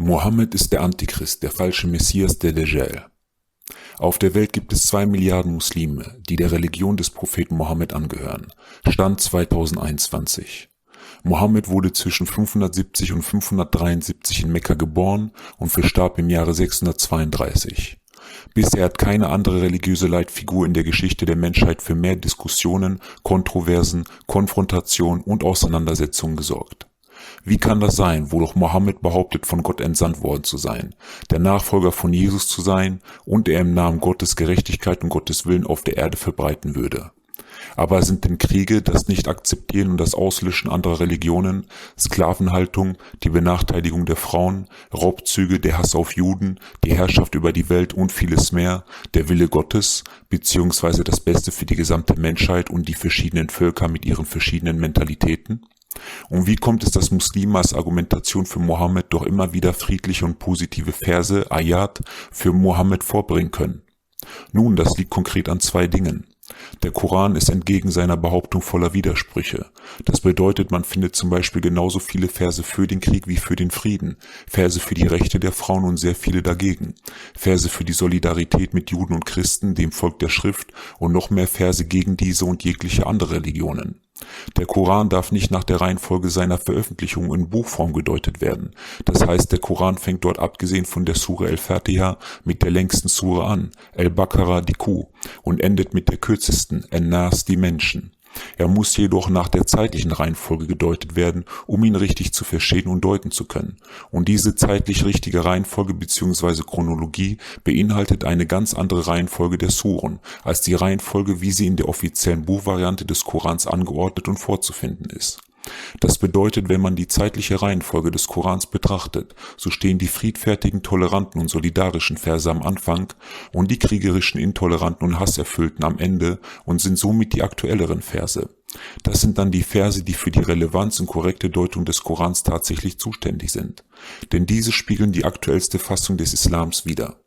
Mohammed ist der Antichrist, der falsche Messias, der Dajjal. Auf der Welt gibt es 2 Milliarden Muslime, die der Religion des Propheten Mohammed angehören. Stand 2021. Mohammed wurde zwischen 570 und 573 in Mekka geboren und verstarb im Jahre 632. Bisher hat keine andere religiöse Leitfigur in der Geschichte der Menschheit für mehr Diskussionen, Kontroversen, Konfrontation und Auseinandersetzungen gesorgt. Wie kann das sein, wo doch Mohammed behauptet, von Gott entsandt worden zu sein, der Nachfolger von Jesus zu sein und er im Namen Gottes Gerechtigkeit und Gottes Willen auf der Erde verbreiten würde? Aber sind denn Kriege, das Nicht-Akzeptieren und das Auslöschen anderer Religionen, Sklavenhaltung, die Benachteiligung der Frauen, Raubzüge, der Hass auf Juden, die Herrschaft über die Welt und vieles mehr, der Wille Gottes, beziehungsweise das Beste für die gesamte Menschheit und die verschiedenen Völker mit ihren verschiedenen Mentalitäten? Und wie kommt es, dass Muslime als Argumentation für Mohammed doch immer wieder friedliche und positive Verse, Ayat, für Mohammed vorbringen können? Nun, das liegt konkret an 2 Dingen. Der Koran ist entgegen seiner Behauptung voller Widersprüche. Das bedeutet, man findet zum Beispiel genauso viele Verse für den Krieg wie für den Frieden, Verse für die Rechte der Frauen und sehr viele dagegen, Verse für die Solidarität mit Juden und Christen, dem Volk der Schrift, und noch mehr Verse gegen diese und jegliche andere Religionen. Der Koran darf nicht nach der Reihenfolge seiner Veröffentlichung in Buchform gedeutet werden. Das heißt, der Koran fängt dort abgesehen von der Sure al-Fatiha mit der längsten Sure an, al-Baqarah die Kuh, und endet mit der kürzesten, an-Nas die Menschen. Er muss jedoch nach der zeitlichen Reihenfolge gedeutet werden, um ihn richtig zu verstehen und deuten zu können. Und diese zeitlich richtige Reihenfolge bzw. Chronologie beinhaltet eine ganz andere Reihenfolge der Suren, als die Reihenfolge, wie sie in der offiziellen Buchvariante des Korans angeordnet und vorzufinden ist. Das bedeutet, wenn man die zeitliche Reihenfolge des Korans betrachtet, so stehen die friedfertigen, toleranten und solidarischen Verse am Anfang und die kriegerischen, intoleranten und hasserfüllten am Ende und sind somit die aktuelleren Verse. Das sind dann die Verse, die für die Relevanz und korrekte Deutung des Korans tatsächlich zuständig sind. Denn diese spiegeln die aktuellste Fassung des Islams wider.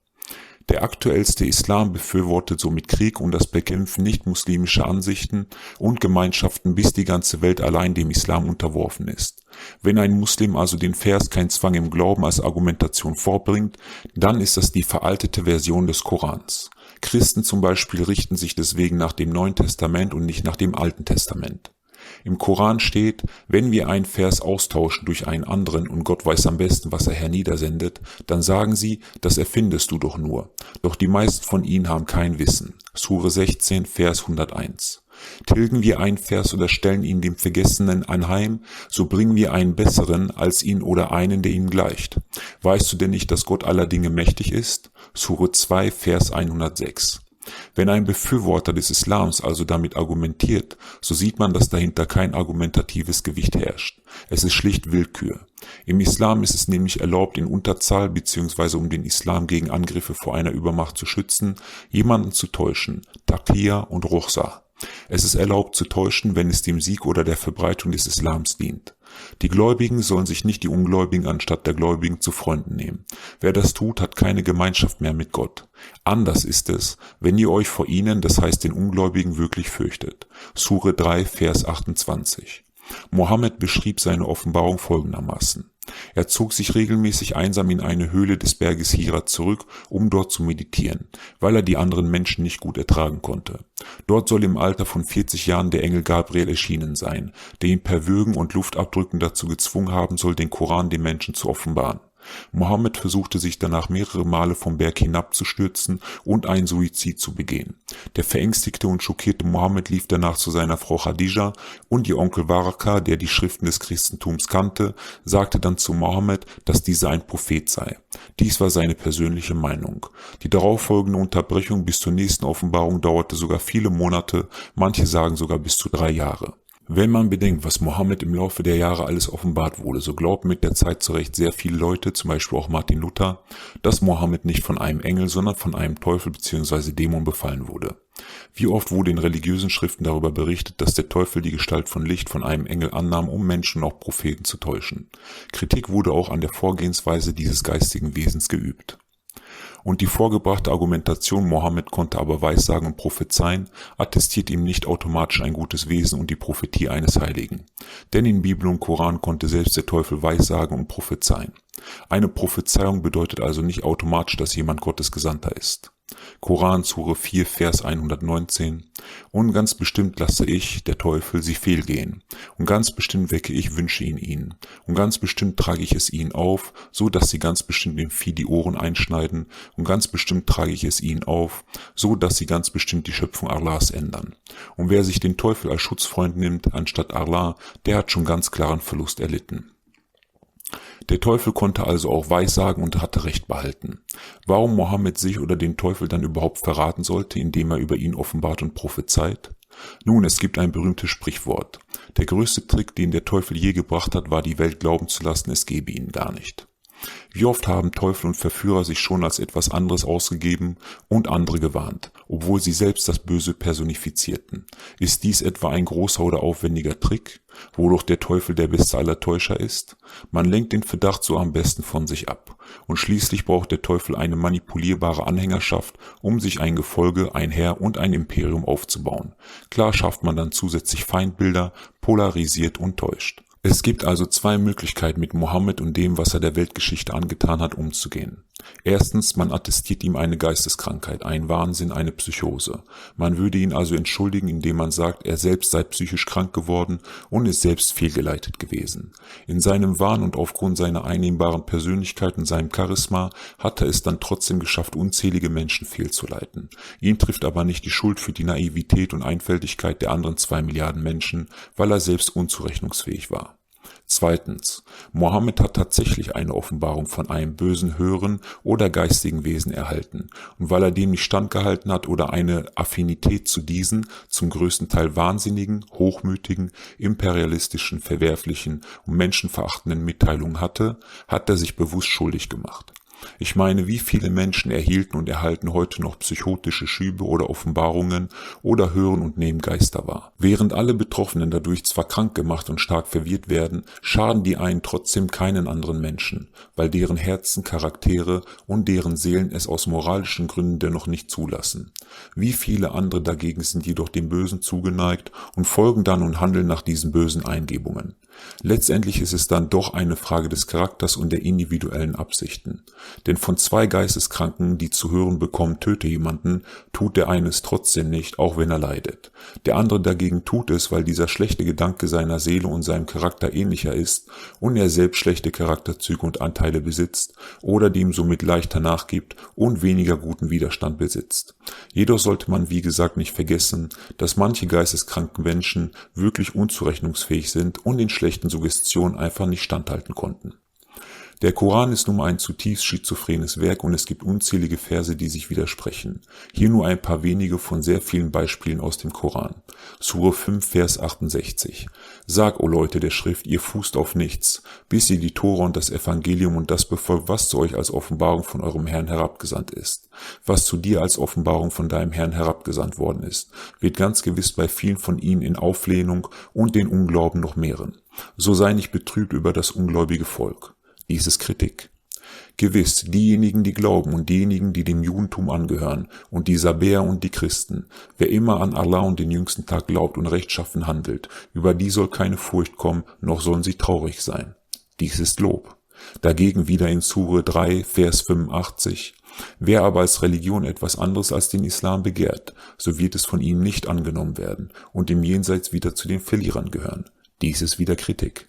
Der aktuellste Islam befürwortet somit Krieg und das Bekämpfen nicht-muslimischer Ansichten und Gemeinschaften, bis die ganze Welt allein dem Islam unterworfen ist. Wenn ein Muslim also den Vers "Kein Zwang im Glauben" als Argumentation vorbringt, dann ist das die veraltete Version des Korans. Christen zum Beispiel richten sich deswegen nach dem Neuen Testament und nicht nach dem Alten Testament. Im Koran steht, wenn wir einen Vers austauschen durch einen anderen und Gott weiß am besten, was er herniedersendet, dann sagen sie, das erfindest du doch nur. Doch die meisten von ihnen haben kein Wissen. Sure 16, Vers 101. Tilgen wir einen Vers oder stellen ihn dem Vergessenen anheim, so bringen wir einen besseren als ihn oder einen, der ihm gleicht. Weißt du denn nicht, dass Gott aller Dinge mächtig ist? Sure 2, Vers 106. Wenn ein Befürworter des Islams also damit argumentiert, so sieht man, dass dahinter kein argumentatives Gewicht herrscht. Es ist schlicht Willkür. Im Islam ist es nämlich erlaubt, in Unterzahl bzw. um den Islam gegen Angriffe vor einer Übermacht zu schützen, jemanden zu täuschen, Taqiyya und Rukhsa. Es ist erlaubt zu täuschen, wenn es dem Sieg oder der Verbreitung des Islams dient. Die Gläubigen sollen sich nicht die Ungläubigen anstatt der Gläubigen zu Freunden nehmen. Wer das tut, hat keine Gemeinschaft mehr mit Gott. Anders ist es, wenn ihr euch vor ihnen, das heißt den Ungläubigen, wirklich fürchtet. Sure 3, Vers 28. Mohammed beschrieb seine Offenbarung folgendermaßen. Er zog sich regelmäßig einsam in eine Höhle des Berges Hira zurück, um dort zu meditieren, weil er die anderen Menschen nicht gut ertragen konnte. Dort soll im Alter von 40 Jahren der Engel Gabriel erschienen sein, der ihn per Würgen und Luftabdrücken dazu gezwungen haben soll, den Koran den Menschen zu offenbaren. Mohammed versuchte sich danach mehrere Male vom Berg hinabzustürzen und einen Suizid zu begehen. Der verängstigte und schockierte Mohammed lief danach zu seiner Frau Khadija und ihr Onkel Waraka, der die Schriften des Christentums kannte, sagte dann zu Mohammed, dass dieser ein Prophet sei. Dies war seine persönliche Meinung. Die darauffolgende Unterbrechung bis zur nächsten Offenbarung dauerte sogar viele Monate, manche sagen sogar bis zu 3 Jahre. Wenn man bedenkt, was Mohammed im Laufe der Jahre alles offenbart wurde, so glauben mit der Zeit zu Recht sehr viele Leute, zum Beispiel auch Martin Luther, dass Mohammed nicht von einem Engel, sondern von einem Teufel bzw. Dämon befallen wurde. Wie oft wurde in religiösen Schriften darüber berichtet, dass der Teufel die Gestalt von Licht von einem Engel annahm, um Menschen und auch Propheten zu täuschen. Kritik wurde auch an der Vorgehensweise dieses geistigen Wesens geübt. Und die vorgebrachte Argumentation, Mohammed konnte aber Weissagen und prophezeien, attestiert ihm nicht automatisch ein gutes Wesen und die Prophetie eines Heiligen. Denn in Bibel und Koran konnte selbst der Teufel Weissagen und prophezeien. Eine Prophezeiung bedeutet also nicht automatisch, dass jemand Gottes Gesandter ist. Koran, Sure 4, Vers 119. Und ganz bestimmt lasse ich, der Teufel, sie fehlgehen. Und ganz bestimmt wecke ich Wünsche in ihnen. Und ganz bestimmt trage ich es ihnen auf, so dass sie ganz bestimmt dem Vieh die Ohren einschneiden. Und ganz bestimmt trage ich es ihnen auf, so dass sie ganz bestimmt die Schöpfung Allahs ändern. Und wer sich den Teufel als Schutzfreund nimmt, anstatt Allah, der hat schon ganz klaren Verlust erlitten. Der Teufel konnte also auch Weissagen und hatte Recht behalten. Warum Mohammed sich oder den Teufel dann überhaupt verraten sollte, indem er über ihn offenbart und prophezeit? Nun, es gibt ein berühmtes Sprichwort. Der größte Trick, den der Teufel je gebracht hat, war die Welt glauben zu lassen, es gebe ihn gar nicht. Wie oft haben Teufel und Verführer sich schon als etwas anderes ausgegeben und andere gewarnt, obwohl sie selbst das Böse personifizierten. Ist dies etwa ein großer oder aufwendiger Trick, wodurch der Teufel der beste aller Täuscher ist? Man lenkt den Verdacht so am besten von sich ab. Und schließlich braucht der Teufel eine manipulierbare Anhängerschaft, um sich ein Gefolge, ein Heer und ein Imperium aufzubauen. Klar schafft man dann zusätzlich Feindbilder, polarisiert und täuscht. Es gibt also zwei Möglichkeiten, mit Mohammed und dem, was er der Weltgeschichte angetan hat, umzugehen. Erstens, man attestiert ihm eine Geisteskrankheit, einen Wahnsinn, eine Psychose. Man würde ihn also entschuldigen, indem man sagt, er selbst sei psychisch krank geworden und ist selbst fehlgeleitet gewesen. In seinem Wahn und aufgrund seiner einnehmbaren Persönlichkeit und seinem Charisma hat er es dann trotzdem geschafft, unzählige Menschen fehlzuleiten. Ihn trifft aber nicht die Schuld für die Naivität und Einfältigkeit der anderen 2 Milliarden Menschen, weil er selbst unzurechnungsfähig war. Zweitens, Mohammed hat tatsächlich eine Offenbarung von einem bösen Hören oder geistigen Wesen erhalten, und weil er dem nicht standgehalten hat oder eine Affinität zu diesen, zum größten Teil wahnsinnigen, hochmütigen, imperialistischen, verwerflichen und menschenverachtenden Mitteilungen hatte, hat er sich bewusst schuldig gemacht. Ich meine, wie viele Menschen erhielten und erhalten heute noch psychotische Schübe oder Offenbarungen oder hören und nehmen Geister wahr. Während alle Betroffenen dadurch zwar krank gemacht und stark verwirrt werden, schaden die einen trotzdem keinen anderen Menschen, weil deren Herzen, Charaktere und deren Seelen es aus moralischen Gründen dennoch nicht zulassen. Wie viele andere dagegen sind jedoch dem Bösen zugeneigt und folgen dann und handeln nach diesen bösen Eingebungen. Letztendlich ist es dann doch eine Frage des Charakters und der individuellen Absichten. Denn von 2 Geisteskranken, die zu hören bekommen, töte jemanden, tut der eine es trotzdem nicht, auch wenn er leidet. Der andere dagegen tut es, weil dieser schlechte Gedanke seiner Seele und seinem Charakter ähnlicher ist und er selbst schlechte Charakterzüge und Anteile besitzt oder dem somit leichter nachgibt und weniger guten Widerstand besitzt. Jedoch sollte man wie gesagt nicht vergessen, dass manche geisteskranken Menschen wirklich unzurechnungsfähig sind und den schlechten Suggestionen einfach nicht standhalten konnten. Der Koran ist nun ein zutiefst schizophrenes Werk und es gibt unzählige Verse, die sich widersprechen. Hier nur ein paar wenige von sehr vielen Beispielen aus dem Koran. Sure 5, Vers 68. Sag, o Leute der Schrift, ihr fußt auf nichts, bis ihr die Tora und das Evangelium und das befolgt, was zu euch als Offenbarung von eurem Herrn herabgesandt ist. Was zu dir als Offenbarung von deinem Herrn herabgesandt worden ist, wird ganz gewiss bei vielen von ihnen in Auflehnung und den Unglauben noch mehren. So sei nicht betrübt über das ungläubige Volk. Dies ist Kritik. Gewiss, diejenigen, die glauben und diejenigen, die dem Judentum angehören und die Sabäer und die Christen, wer immer an Allah und den jüngsten Tag glaubt und rechtschaffen handelt, über die soll keine Furcht kommen, noch sollen sie traurig sein. Dies ist Lob. Dagegen wieder in Sure 3, Vers 85. Wer aber als Religion etwas anderes als den Islam begehrt, so wird es von ihm nicht angenommen werden und im Jenseits wieder zu den Verlierern gehören. Dies ist wieder Kritik.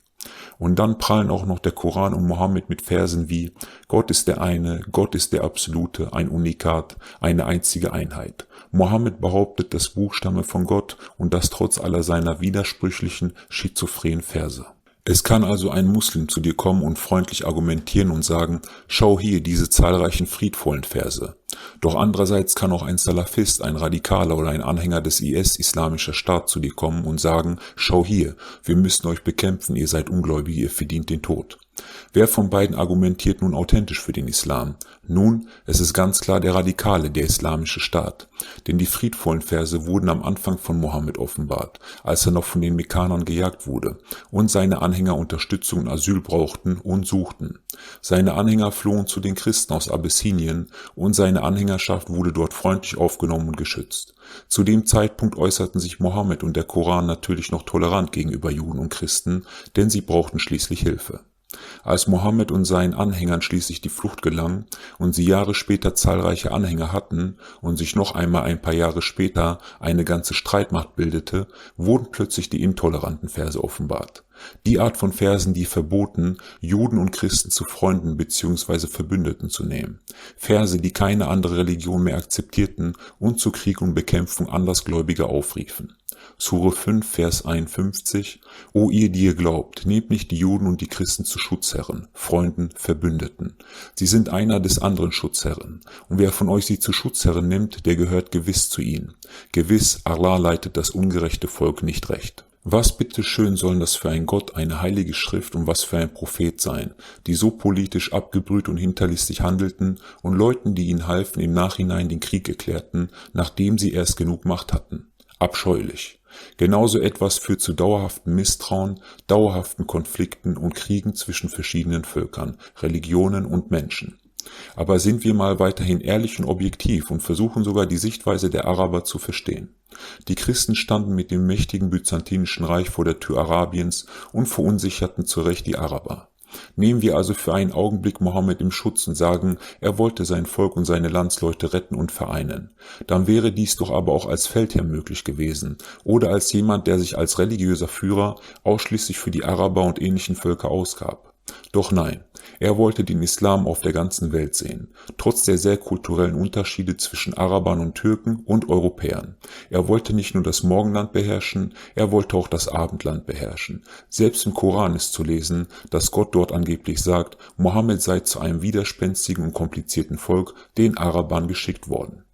Und dann prallen auch noch der Koran und Mohammed mit Versen wie Gott ist der eine, Gott ist der Absolute, ein Unikat, eine einzige Einheit. Mohammed behauptet, das Buch stamme von Gott und das trotz aller seiner widersprüchlichen, schizophrenen Verse. Es kann also ein Muslim zu dir kommen und freundlich argumentieren und sagen, schau hier diese zahlreichen friedvollen Verse. Doch andererseits kann auch ein Salafist, ein Radikaler oder ein Anhänger des IS, Islamischer Staat, zu dir kommen und sagen, schau hier, wir müssen euch bekämpfen, ihr seid Ungläubige, ihr verdient den Tod. Wer von beiden argumentiert nun authentisch für den Islam? Nun, es ist ganz klar der Radikale, der Islamische Staat. Denn die friedvollen Verse wurden am Anfang von Mohammed offenbart, als er noch von den Mekkanern gejagt wurde und seine Anhänger Unterstützung und Asyl brauchten und suchten. Seine Anhänger flohen zu den Christen aus Abessinien und seine Anhängerschaft wurde dort freundlich aufgenommen und geschützt. Zu dem Zeitpunkt äußerten sich Mohammed und der Koran natürlich noch tolerant gegenüber Juden und Christen, denn sie brauchten schließlich Hilfe. Als Mohammed und seinen Anhängern schließlich die Flucht gelang und sie Jahre später zahlreiche Anhänger hatten und sich noch einmal ein paar Jahre später eine ganze Streitmacht bildete, wurden plötzlich die intoleranten Verse offenbart. Die Art von Versen, die verboten, Juden und Christen zu Freunden bzw. Verbündeten zu nehmen. Verse, die keine andere Religion mehr akzeptierten und zu Krieg und Bekämpfung Andersgläubiger aufriefen. Sure 5, Vers 51: O ihr, die ihr glaubt, nehmt nicht die Juden und die Christen zu Schutzherren, Freunden, Verbündeten. Sie sind einer des anderen Schutzherren. Und wer von euch sie zu Schutzherren nimmt, der gehört gewiss zu ihnen. Gewiss, Allah leitet das ungerechte Volk nicht recht. Was bitteschön sollen das für ein Gott, eine heilige Schrift und was für ein Prophet sein, die so politisch abgebrüht und hinterlistig handelten und Leuten, die ihnen halfen, im Nachhinein den Krieg erklärten, nachdem sie erst genug Macht hatten. Abscheulich. Genauso etwas führt zu dauerhaftem Misstrauen, dauerhaften Konflikten und Kriegen zwischen verschiedenen Völkern, Religionen und Menschen. Aber sind wir mal weiterhin ehrlich und objektiv und versuchen sogar die Sichtweise der Araber zu verstehen. Die Christen standen mit dem mächtigen byzantinischen Reich vor der Tür Arabiens und verunsicherten zu Recht die Araber. Nehmen wir also für einen Augenblick Mohammed im Schutz und sagen, er wollte sein Volk und seine Landsleute retten und vereinen. Dann wäre dies doch aber auch als Feldherr möglich gewesen oder als jemand, der sich als religiöser Führer ausschließlich für die Araber und ähnlichen Völker ausgab. Doch nein, er wollte den Islam auf der ganzen Welt sehen, trotz der sehr kulturellen Unterschiede zwischen Arabern und Türken und Europäern. Er wollte nicht nur das Morgenland beherrschen, er wollte auch das Abendland beherrschen. Selbst im Koran ist zu lesen, dass Gott dort angeblich sagt, Mohammed sei zu einem widerspenstigen und komplizierten Volk, den Arabern, geschickt worden.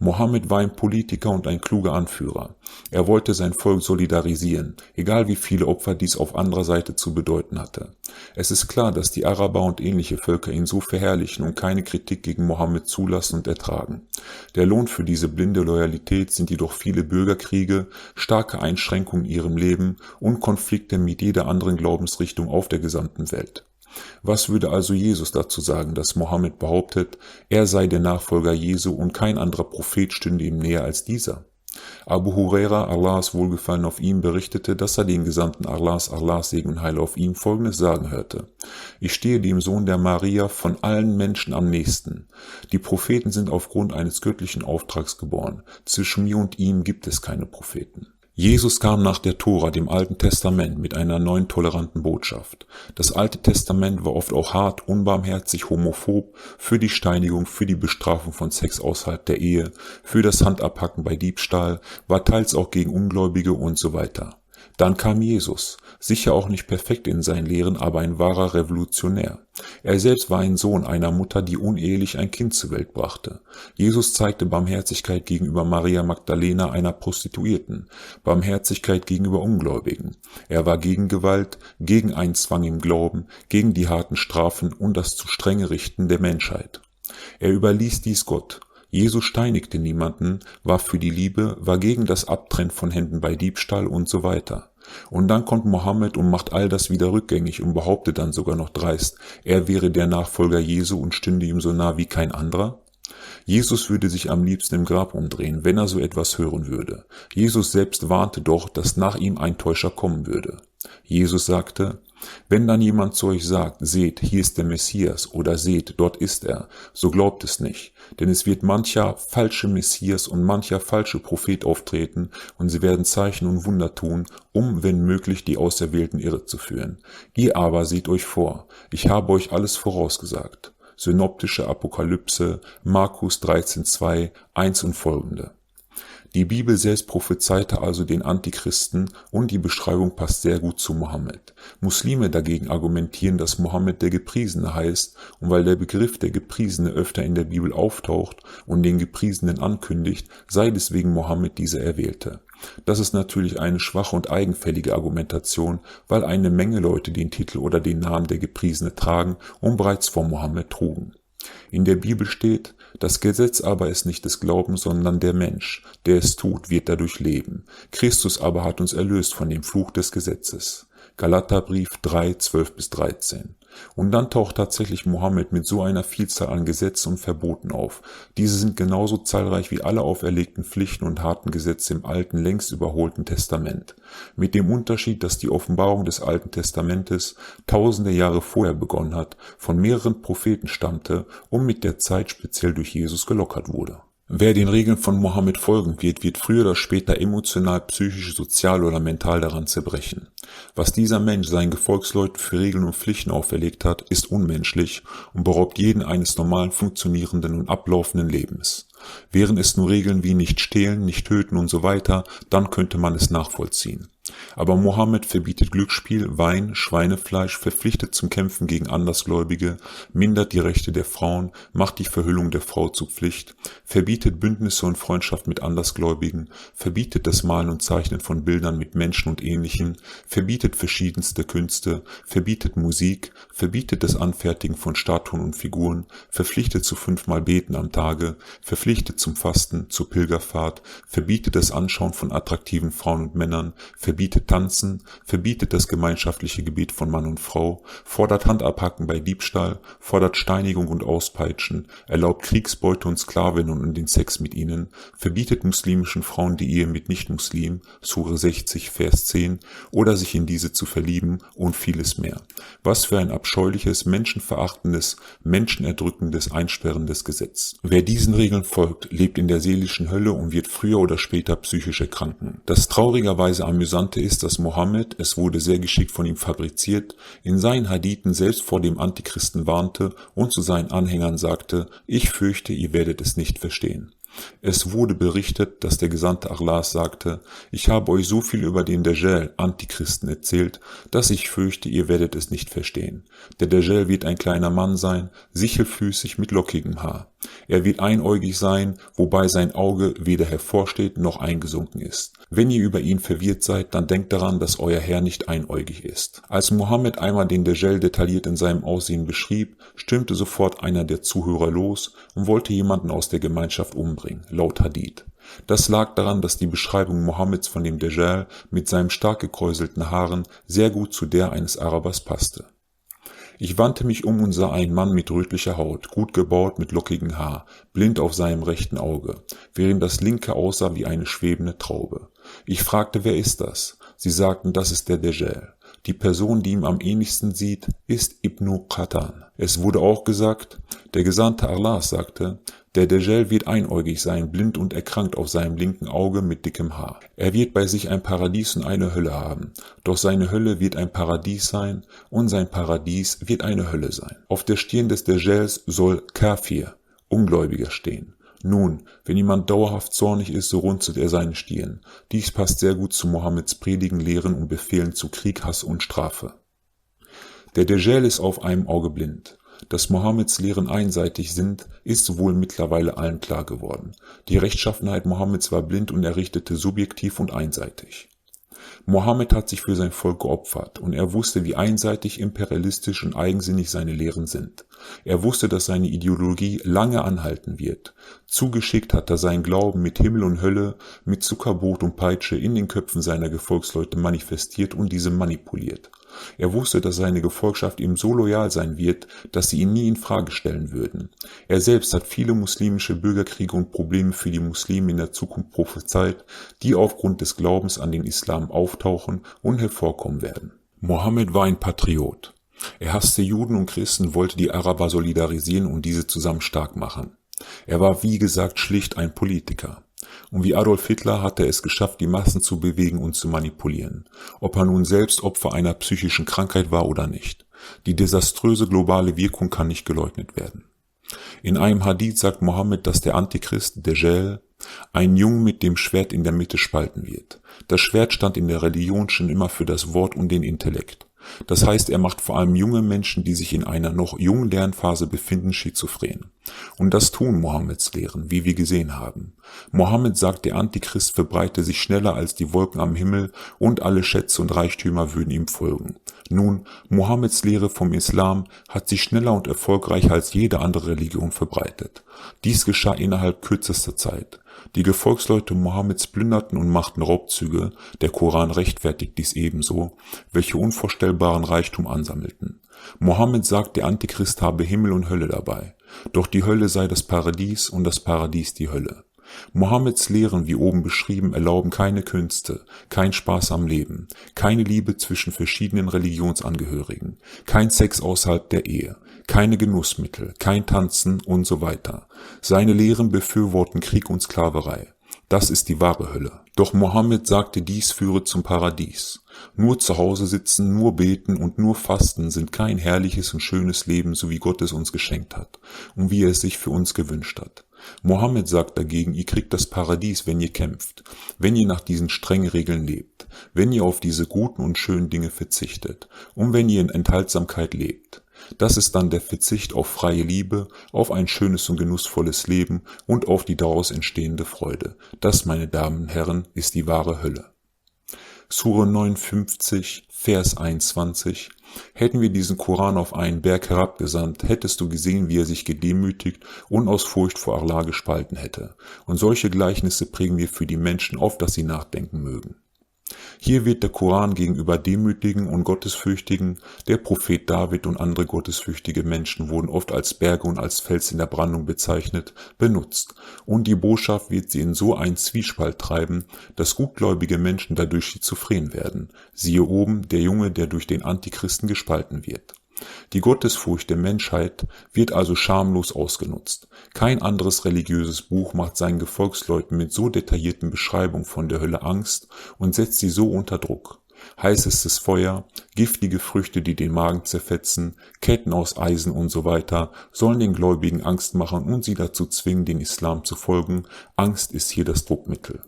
Mohammed war ein Politiker und ein kluger Anführer. Er wollte sein Volk solidarisieren, egal wie viele Opfer dies auf anderer Seite zu bedeuten hatte. Es ist klar, dass die Araber und ähnliche Völker ihn so verherrlichen und keine Kritik gegen Mohammed zulassen und ertragen. Der Lohn für diese blinde Loyalität sind jedoch viele Bürgerkriege, starke Einschränkungen in ihrem Leben und Konflikte mit jeder anderen Glaubensrichtung auf der gesamten Welt. Was würde also Jesus dazu sagen, dass Mohammed behauptet, er sei der Nachfolger Jesu und kein anderer Prophet stünde ihm näher als dieser? Abu Huraira, Allahs Wohlgefallen auf ihm, berichtete, dass er den Gesandten Allahs Segen und Heil auf ihm, Folgendes sagen hörte: Ich stehe dem Sohn der Maria von allen Menschen am nächsten. Die Propheten sind aufgrund eines göttlichen Auftrags geboren. Zwischen mir und ihm gibt es keine Propheten. Jesus kam nach der Tora, dem Alten Testament, mit einer neuen toleranten Botschaft. Das Alte Testament war oft auch hart, unbarmherzig, homophob, für die Steinigung, für die Bestrafung von Sex außerhalb der Ehe, für das Handabhacken bei Diebstahl, war teils auch gegen Ungläubige und so weiter. Dann kam Jesus, sicher auch nicht perfekt in seinen Lehren, aber ein wahrer Revolutionär. Er selbst war ein Sohn einer Mutter, die unehelich ein Kind zur Welt brachte. Jesus zeigte Barmherzigkeit gegenüber Maria Magdalena, einer Prostituierten, Barmherzigkeit gegenüber Ungläubigen. Er war gegen Gewalt, gegen einen Zwang im Glauben, gegen die harten Strafen und das zu strenge Richten der Menschheit. Er überließ dies Gott. Jesus steinigte niemanden, war für die Liebe, war gegen das Abtrennen von Händen bei Diebstahl und so weiter. Und dann kommt Mohammed und macht all das wieder rückgängig und behauptet dann sogar noch dreist, er wäre der Nachfolger Jesu und stünde ihm so nah wie kein anderer? Jesus würde sich am liebsten im Grab umdrehen, wenn er so etwas hören würde. Jesus selbst warnte doch, dass nach ihm ein Täuscher kommen würde. Jesus sagte: Wenn dann jemand zu euch sagt, seht, hier ist der Messias, oder seht, dort ist er, so glaubt es nicht, denn es wird mancher falsche Messias und mancher falsche Prophet auftreten, und sie werden Zeichen und Wunder tun, um, wenn möglich, die Auserwählten irrezuführen. Ihr aber seht euch vor, ich habe euch alles vorausgesagt. Synoptische Apokalypse, Markus 13,2, 1 und folgende. Die Bibel selbst prophezeite also den Antichristen und die Beschreibung passt sehr gut zu Mohammed. Muslime dagegen argumentieren, dass Mohammed der Gepriesene heißt, und weil der Begriff der Gepriesene öfter in der Bibel auftaucht und den Gepriesenen ankündigt, sei deswegen Mohammed dieser Erwählte. Das ist natürlich eine schwache und eigenfällige Argumentation, weil eine Menge Leute den Titel oder den Namen der Gepriesene tragen und bereits vor Mohammed trugen. In der Bibel steht: Das Gesetz aber ist nicht des Glaubens, sondern der Mensch, der es tut, wird dadurch leben. Christus aber hat uns erlöst von dem Fluch des Gesetzes. Galaterbrief 3, 12-13. Und dann taucht tatsächlich Mohammed mit so einer Vielzahl an Gesetzen und Verboten auf. Diese sind genauso zahlreich wie alle auferlegten Pflichten und harten Gesetze im alten, längst überholten Testament. Mit dem Unterschied, dass die Offenbarung des Alten Testamentes tausende Jahre vorher begonnen hat, von mehreren Propheten stammte und mit der Zeit speziell durch Jesus gelockert wurde. Wer den Regeln von Mohammed folgen wird, wird früher oder später emotional, psychisch, sozial oder mental daran zerbrechen. Was dieser Mensch seinen Gefolgsleuten für Regeln und Pflichten auferlegt hat, ist unmenschlich und beraubt jeden eines normalen, funktionierenden und ablaufenden Lebens. Wären es nur Regeln wie nicht stehlen, nicht töten und so weiter, dann könnte man es nachvollziehen. Aber Mohammed verbietet Glücksspiel, Wein, Schweinefleisch, verpflichtet zum Kämpfen gegen Andersgläubige, mindert die Rechte der Frauen, macht die Verhüllung der Frau zur Pflicht, verbietet Bündnisse und Freundschaft mit Andersgläubigen, verbietet das Malen und Zeichnen von Bildern mit Menschen und Ähnlichem, verbietet verschiedenste Künste, verbietet Musik, verbietet das Anfertigen von Statuen und Figuren, verpflichtet zu 5-mal Beten am Tage, verpflichtet zum Fasten, zur Pilgerfahrt, verbietet das Anschauen von attraktiven Frauen und Männern, verbietet Tanzen, verbietet das gemeinschaftliche Gebet von Mann und Frau, fordert Handabhacken bei Diebstahl, fordert Steinigung und Auspeitschen, erlaubt Kriegsbeute und Sklavinnen und den Sex mit ihnen, verbietet muslimischen Frauen die Ehe mit Nicht-Muslimen, Sure 60, Vers 10, oder sich in diese zu verlieben und vieles mehr. Was für ein abscheuliches, menschenverachtendes, menschenerdrückendes, einsperrendes Gesetz. Wer diesen Regeln folgt, lebt in der seelischen Hölle und wird früher oder später psychisch erkranken. Das traurigerweise Amüsante ist, dass Mohammed, es wurde sehr geschickt von ihm fabriziert, in seinen Hadithen selbst vor dem Antichristen warnte und zu seinen Anhängern sagte: Ich fürchte, ihr werdet es nicht verstehen. Es wurde berichtet, dass der Gesandte Allahs sagte: Ich habe euch so viel über den Dajjal, Antichristen, erzählt, dass ich fürchte, ihr werdet es nicht verstehen. Der Dajjal wird ein kleiner Mann sein, sichelfüßig mit lockigem Haar. Er wird einäugig sein, wobei sein Auge weder hervorsteht noch eingesunken ist. Wenn ihr über ihn verwirrt seid, dann denkt daran, dass euer Herr nicht einäugig ist. Als Mohammed einmal den Dajjal detailliert in seinem Aussehen beschrieb, stürmte sofort einer der Zuhörer los und wollte jemanden aus der Gemeinschaft umbringen, laut Hadith. Das lag daran, dass die Beschreibung Mohammeds von dem Dajjal mit seinen stark gekräuselten Haaren sehr gut zu der eines Arabers passte. Ich wandte mich um und sah einen Mann mit rötlicher Haut, gut gebaut, mit lockigem Haar, blind auf seinem rechten Auge, während das linke aussah wie eine schwebende Traube. Ich fragte: Wer ist das? Sie sagten: Das ist der Dajjal. Die Person, die ihm am ähnlichsten sieht, ist Ibn Qatan. Es wurde auch gesagt, der Gesandte Allahs sagte: Der Dajjal wird einäugig sein, blind und erkrankt auf seinem linken Auge mit dickem Haar. Er wird bei sich ein Paradies und eine Hölle haben, doch seine Hölle wird ein Paradies sein und sein Paradies wird eine Hölle sein. Auf der Stirn des Dajjals soll Kafir, Ungläubiger, stehen. Nun, wenn jemand dauerhaft zornig ist, so runzelt er seine Stirn. Dies passt sehr gut zu Mohammeds Predigen, Lehren und Befehlen zu Krieg, Hass und Strafe. Der Dajjal ist auf einem Auge blind. Dass Mohammeds Lehren einseitig sind, ist wohl mittlerweile allen klar geworden. Die Rechtschaffenheit Mohammeds war blind und er richtete subjektiv und einseitig. Mohammed hat sich für sein Volk geopfert und er wusste, wie einseitig, imperialistisch und eigensinnig seine Lehren sind. Er wusste, dass seine Ideologie lange anhalten wird. Zugeschickt hat er seinen Glauben mit Himmel und Hölle, mit Zuckerbrot und Peitsche in den Köpfen seiner Gefolgsleute manifestiert und diese manipuliert. Er wusste, dass seine Gefolgschaft ihm so loyal sein wird, dass sie ihn nie in Frage stellen würden. Er selbst hat viele muslimische Bürgerkriege und Probleme für die Muslime in der Zukunft prophezeit, die aufgrund des Glaubens an den Islam auftauchen und hervorkommen werden. Mohammed war ein Patriot. Er hasste Juden und Christen, wollte die Araber solidarisieren und diese zusammen stark machen. Er war, wie gesagt, schlicht ein Politiker. Und wie Adolf Hitler hat er es geschafft, die Massen zu bewegen und zu manipulieren, ob er nun selbst Opfer einer psychischen Krankheit war oder nicht. Die desaströse globale Wirkung kann nicht geleugnet werden. In einem Hadith sagt Mohammed, dass der Antichrist, Dajjal, einen Jungen mit dem Schwert in der Mitte spalten wird. Das Schwert stand in der Religion schon immer für das Wort und den Intellekt. Das heißt, er macht vor allem junge Menschen, die sich in einer noch jungen Lernphase befinden, schizophren. Und das tun Mohammeds Lehren, wie wir gesehen haben. Mohammed sagt, der Antichrist verbreite sich schneller als die Wolken am Himmel und alle Schätze und Reichtümer würden ihm folgen. Nun, Mohammeds Lehre vom Islam hat sich schneller und erfolgreicher als jede andere Religion verbreitet. Dies geschah innerhalb kürzester Zeit. Die Gefolgsleute Mohammeds plünderten und machten Raubzüge, der Koran rechtfertigt dies ebenso, welche unvorstellbaren Reichtum ansammelten. Mohammed sagt, der Antichrist habe Himmel und Hölle dabei, doch die Hölle sei das Paradies und das Paradies die Hölle. Mohammeds Lehren, wie oben beschrieben, erlauben keine Künste, kein Spaß am Leben, keine Liebe zwischen verschiedenen Religionsangehörigen, kein Sex außerhalb der Ehe, keine Genussmittel, kein Tanzen und so weiter. Seine Lehren befürworten Krieg und Sklaverei. Das ist die wahre Hölle. Doch Mohammed sagte, dies führe zum Paradies. Nur zu Hause sitzen, nur beten und nur fasten sind kein herrliches und schönes Leben, so wie Gott es uns geschenkt hat und wie er es sich für uns gewünscht hat. Mohammed sagt dagegen, ihr kriegt das Paradies, wenn ihr kämpft, wenn ihr nach diesen strengen Regeln lebt, wenn ihr auf diese guten und schönen Dinge verzichtet und wenn ihr in Enthaltsamkeit lebt. Das ist dann der Verzicht auf freie Liebe, auf ein schönes und genussvolles Leben und auf die daraus entstehende Freude. Das, meine Damen und Herren, ist die wahre Hölle. Sure 59, Vers 21. Hätten wir diesen Koran auf einen Berg herabgesandt, hättest du gesehen, wie er sich gedemütigt und aus Furcht vor Allah gespalten hätte. Und solche Gleichnisse prägen wir für die Menschen auf, dass sie nachdenken mögen. Hier wird der Koran gegenüber Demütigen und Gottesfürchtigen, der Prophet David und andere gottesfürchtige Menschen wurden oft als Berge und als Fels in der Brandung bezeichnet, benutzt, und die Botschaft wird sie in so einen Zwiespalt treiben, dass gutgläubige Menschen dadurch schizophren werden. Siehe oben, der Junge, der durch den Antichristen gespalten wird. Die Gottesfurcht der Menschheit wird also schamlos ausgenutzt. Kein anderes religiöses Buch macht seinen Gefolgsleuten mit so detaillierten Beschreibungen von der Hölle Angst und setzt sie so unter Druck. Heißestes Feuer, giftige Früchte, die den Magen zerfetzen, Ketten aus Eisen und so weiter, sollen den Gläubigen Angst machen und sie dazu zwingen, den Islam zu folgen. Angst ist hier das Druckmittel.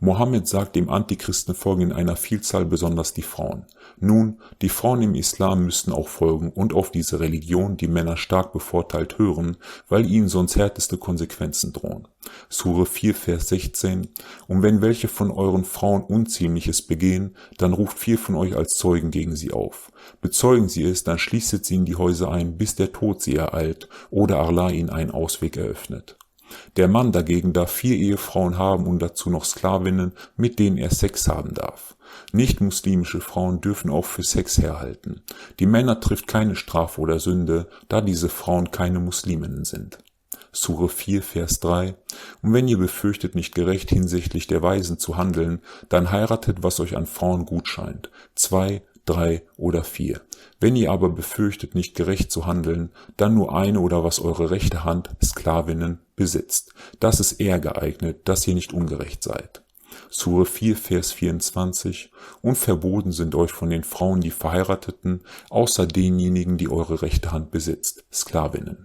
Mohammed sagt, dem Antichristen folgen in einer Vielzahl besonders die Frauen. Nun, die Frauen im Islam müssten auch folgen und auf diese Religion, die Männer stark bevorteilt, hören, weil ihnen sonst härteste Konsequenzen drohen. Sure 4, Vers 16. Und wenn welche von euren Frauen Unziemliches begehen, dann ruft 4 von euch als Zeugen gegen sie auf. Bezeugen sie es, dann schließet sie in die Häuser ein, bis der Tod sie ereilt oder Allah ihnen einen Ausweg eröffnet. Der Mann dagegen darf 4 Ehefrauen haben und dazu noch Sklavinnen, mit denen er Sex haben darf. Nicht-muslimische Frauen dürfen auch für Sex herhalten. Die Männer trifft keine Strafe oder Sünde, da diese Frauen keine Musliminnen sind. Sure 4, Vers 3. Und wenn ihr befürchtet, nicht gerecht hinsichtlich der Weisen zu handeln, dann heiratet, was euch an Frauen gut scheint. 2, 3 oder 4. Wenn ihr aber befürchtet, nicht gerecht zu handeln, dann nur eine oder was eure rechte Hand, Sklavinnen, besitzt. Das ist eher geeignet, dass ihr nicht ungerecht seid. Sure 4, Vers 24. Und verboten sind euch von den Frauen die Verheirateten, außer denjenigen, die eure rechte Hand besitzt, Sklavinnen.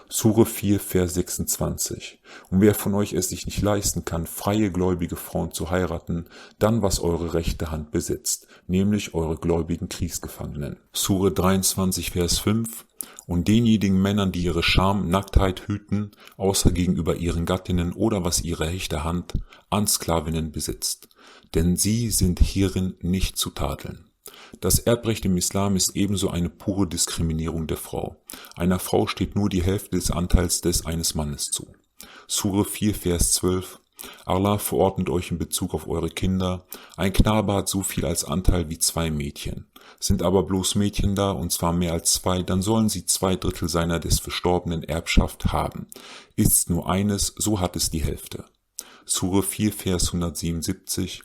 Sure 4, Vers 26. Und wer von euch es sich nicht leisten kann, freie gläubige Frauen zu heiraten, dann was eure rechte Hand besitzt, nämlich eure gläubigen Kriegsgefangenen. Sure 23, Vers 5. Und denjenigen Männern, die ihre Scham, Nacktheit hüten, außer gegenüber ihren Gattinnen oder was ihre rechte Hand an Sklavinnen besitzt. Denn sie sind hierin nicht zu tadeln. Das Erbrecht im Islam ist ebenso eine pure Diskriminierung der Frau. Einer Frau steht nur die Hälfte des Anteils des eines Mannes zu. Sure 4, Vers 12. Allah verordnet euch in Bezug auf eure Kinder, ein Knabe hat so viel als Anteil wie 2 Mädchen. Sind aber bloß Mädchen da, und zwar mehr als 2, dann sollen sie 2/3 seiner des Verstorbenen Erbschaft haben. Ist's nur eines, so hat es die Hälfte. Sure 4, Vers 177.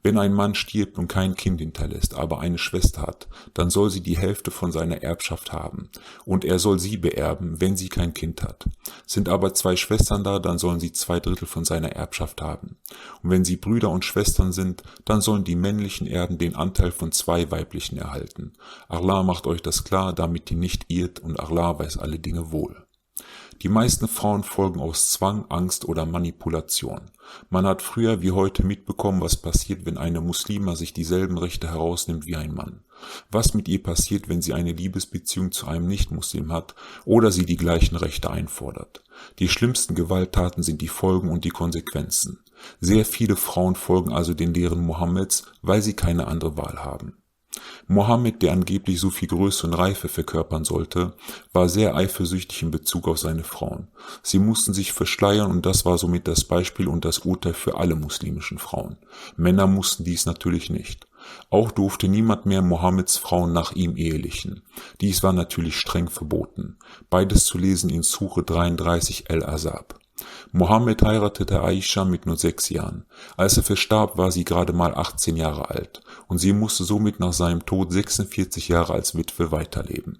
Wenn ein Mann stirbt und kein Kind hinterlässt, aber eine Schwester hat, dann soll sie die Hälfte von seiner Erbschaft haben, und er soll sie beerben, wenn sie kein Kind hat. Sind aber 2 Schwestern da, dann sollen sie 2/3 von seiner Erbschaft haben. Und wenn sie Brüder und Schwestern sind, dann sollen die männlichen Erben den Anteil von 2 weiblichen erhalten. Allah macht euch das klar, damit ihr nicht irrt, und Allah weiß alle Dinge wohl. Die meisten Frauen folgen aus Zwang, Angst oder Manipulation. Man hat früher wie heute mitbekommen, was passiert, wenn eine Muslima sich dieselben Rechte herausnimmt wie ein Mann. Was mit ihr passiert, wenn sie eine Liebesbeziehung zu einem Nicht-Muslim hat oder sie die gleichen Rechte einfordert. Die schlimmsten Gewalttaten sind die Folgen und die Konsequenzen. Sehr viele Frauen folgen also den Lehren Mohammeds, weil sie keine andere Wahl haben. Mohammed, der angeblich so viel Größe und Reife verkörpern sollte, war sehr eifersüchtig in Bezug auf seine Frauen. Sie mussten sich verschleiern und das war somit das Beispiel und das Urteil für alle muslimischen Frauen. Männer mussten dies natürlich nicht. Auch durfte niemand mehr Mohammeds Frauen nach ihm ehelichen. Dies war natürlich streng verboten. Beides zu lesen in Sure 33 El-Ahzab. Mohammed heiratete Aisha mit nur 6 Jahren. Als er verstarb, war sie gerade mal 18 Jahre alt und sie musste somit nach seinem Tod 46 Jahre als Witwe weiterleben.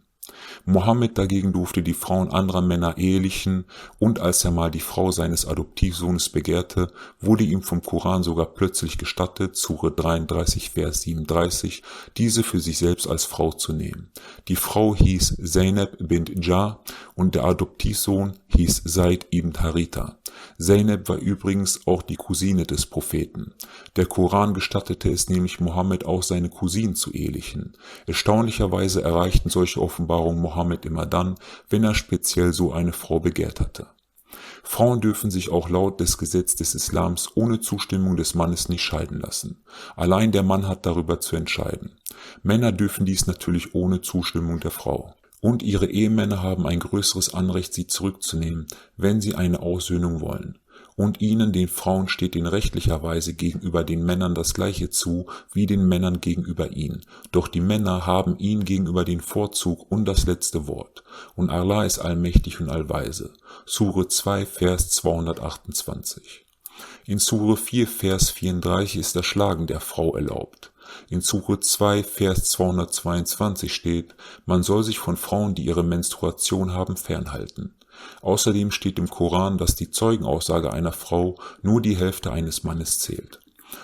Mohammed dagegen durfte die Frauen anderer Männer ehelichen und als er mal die Frau seines Adoptivsohnes begehrte, wurde ihm vom Koran sogar plötzlich gestattet, Sure 33, Vers 37, diese für sich selbst als Frau zu nehmen. Die Frau hieß Zeynep bint Jah und der Adoptivsohn hieß Zaid ibn Haritha. Zeynep war übrigens auch die Cousine des Propheten. Der Koran gestattete es nämlich Mohammed auch seine Cousinen zu ehelichen. Erstaunlicherweise erreichten solche Offenbarungen Mohammed immer dann, wenn er speziell so eine Frau begehrt hatte. Frauen dürfen sich auch laut des Gesetzes des Islams ohne Zustimmung des Mannes nicht scheiden lassen. Allein der Mann hat darüber zu entscheiden. Männer dürfen dies natürlich ohne Zustimmung der Frau. Und ihre Ehemänner haben ein größeres Anrecht, sie zurückzunehmen, wenn sie eine Aussöhnung wollen. Und ihnen, den Frauen, steht in rechtlicher Weise gegenüber den Männern das Gleiche zu, wie den Männern gegenüber ihnen. Doch die Männer haben ihnen gegenüber den Vorzug und das letzte Wort. Und Allah ist allmächtig und allweise. Sure 2, Vers 228. In Sure 4, Vers 34 ist das Schlagen der Frau erlaubt. In Sure 2, Vers 222 steht, man soll sich von Frauen, die ihre Menstruation haben, fernhalten. Außerdem steht im Koran, dass die Zeugenaussage einer Frau nur die Hälfte eines Mannes zählt.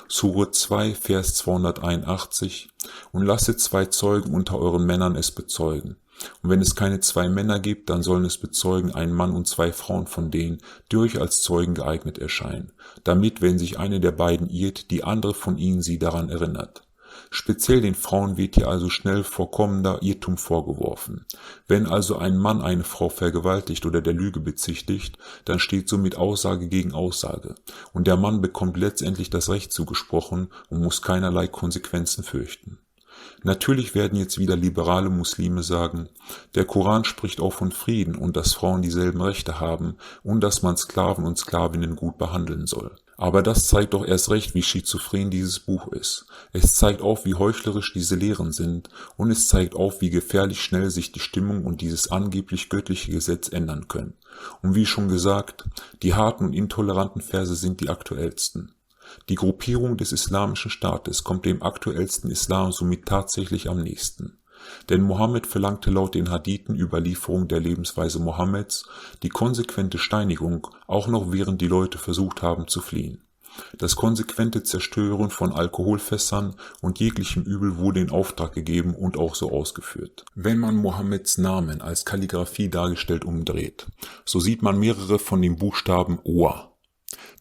Sure 2, Vers 281, und lasset 2 Zeugen unter euren Männern es bezeugen. Und wenn es keine 2 Männer gibt, dann sollen es bezeugen ein Mann und 2 Frauen von denen, die euch als Zeugen geeignet erscheinen, damit, wenn sich eine der beiden irrt, die andere von ihnen sie daran erinnert. Speziell den Frauen wird hier also schnell vorkommender Irrtum vorgeworfen. Wenn also ein Mann eine Frau vergewaltigt oder der Lüge bezichtigt, dann steht somit Aussage gegen Aussage und der Mann bekommt letztendlich das Recht zugesprochen und muss keinerlei Konsequenzen fürchten. Natürlich werden jetzt wieder liberale Muslime sagen, der Koran spricht auch von Frieden und dass Frauen dieselben Rechte haben und dass man Sklaven und Sklavinnen gut behandeln soll. Aber das zeigt doch erst recht, wie schizophren dieses Buch ist. Es zeigt auf, wie heuchlerisch diese Lehren sind und es zeigt auf, wie gefährlich schnell sich die Stimmung und dieses angeblich göttliche Gesetz ändern können. Und wie schon gesagt, die harten und intoleranten Verse sind die aktuellsten. Die Gruppierung des Islamischen Staates kommt dem aktuellsten Islam somit tatsächlich am nächsten. Denn Mohammed verlangte laut den Hadithen Überlieferung der Lebensweise Mohammeds die konsequente Steinigung, auch noch während die Leute versucht haben zu fliehen. Das konsequente Zerstören von Alkoholfässern und jeglichem Übel wurde in Auftrag gegeben und auch so ausgeführt. Wenn man Mohammeds Namen als Kalligraphie dargestellt umdreht, so sieht man mehrere von den Buchstaben Oa.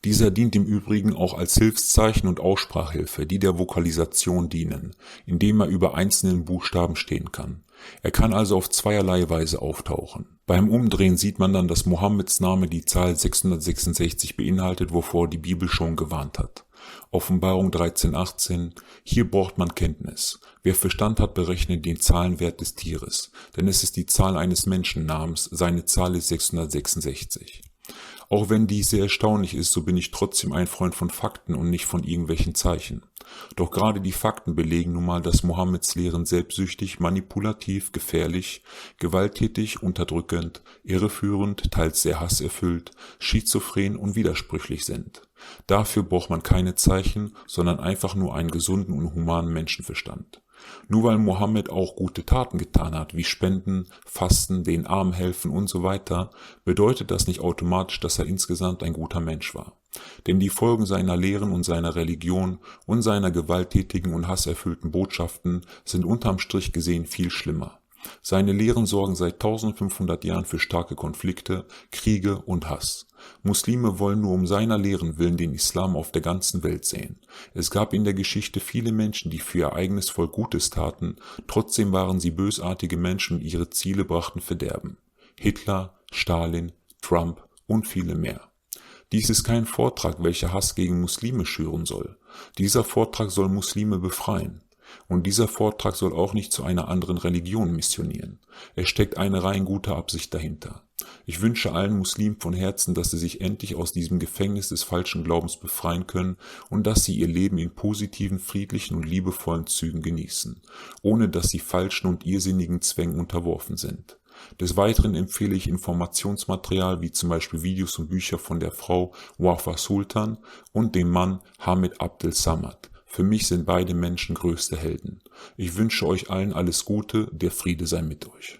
Dieser dient im Übrigen auch als Hilfszeichen und Aussprachhilfe, die der Vokalisation dienen, indem er über einzelnen Buchstaben stehen kann. Er kann also auf zweierlei Weise auftauchen. Beim Umdrehen sieht man dann, dass Mohammeds Name die Zahl 666 beinhaltet, wovor die Bibel schon gewarnt hat. Offenbarung 13,18, hier braucht man Kenntnis. Wer Verstand hat, berechnet den Zahlenwert des Tieres, denn es ist die Zahl eines Menschennamens, seine Zahl ist 666. Auch wenn dies sehr erstaunlich ist, so bin ich trotzdem ein Freund von Fakten und nicht von irgendwelchen Zeichen. Doch gerade die Fakten belegen nun mal, dass Mohammeds Lehren selbstsüchtig, manipulativ, gefährlich, gewalttätig, unterdrückend, irreführend, teils sehr hasserfüllt, schizophren und widersprüchlich sind. Dafür braucht man keine Zeichen, sondern einfach nur einen gesunden und humanen Menschenverstand. Nur weil Mohammed auch gute Taten getan hat, wie Spenden, Fasten, den Armen helfen und so weiter, bedeutet das nicht automatisch, dass er insgesamt ein guter Mensch war. Denn die Folgen seiner Lehren und seiner Religion und seiner gewalttätigen und hasserfüllten Botschaften sind unterm Strich gesehen viel schlimmer. Seine Lehren sorgen seit 1500 Jahren für starke Konflikte, Kriege und Hass. Muslime wollen nur um seiner Lehren willen den Islam auf der ganzen Welt sehen. Es gab in der Geschichte viele Menschen, die für ihr eigenes Volk Gutes taten, trotzdem waren sie bösartige Menschen und ihre Ziele brachten Verderben. Hitler, Stalin, Trump und viele mehr. Dies ist kein Vortrag, welcher Hass gegen Muslime schüren soll. Dieser Vortrag soll Muslime befreien. Und dieser Vortrag soll auch nicht zu einer anderen Religion missionieren. Es steckt eine rein gute Absicht dahinter. Ich wünsche allen Muslimen von Herzen, dass sie sich endlich aus diesem Gefängnis des falschen Glaubens befreien können und dass sie ihr Leben in positiven, friedlichen und liebevollen Zügen genießen, ohne dass sie falschen und irrsinnigen Zwängen unterworfen sind. Des Weiteren empfehle ich Informationsmaterial wie zum Beispiel Videos und Bücher von der Frau Wafa Sultan und dem Mann Hamid Abdel Samad. Für mich sind beide Menschen größte Helden. Ich wünsche euch allen alles Gute, der Friede sei mit euch.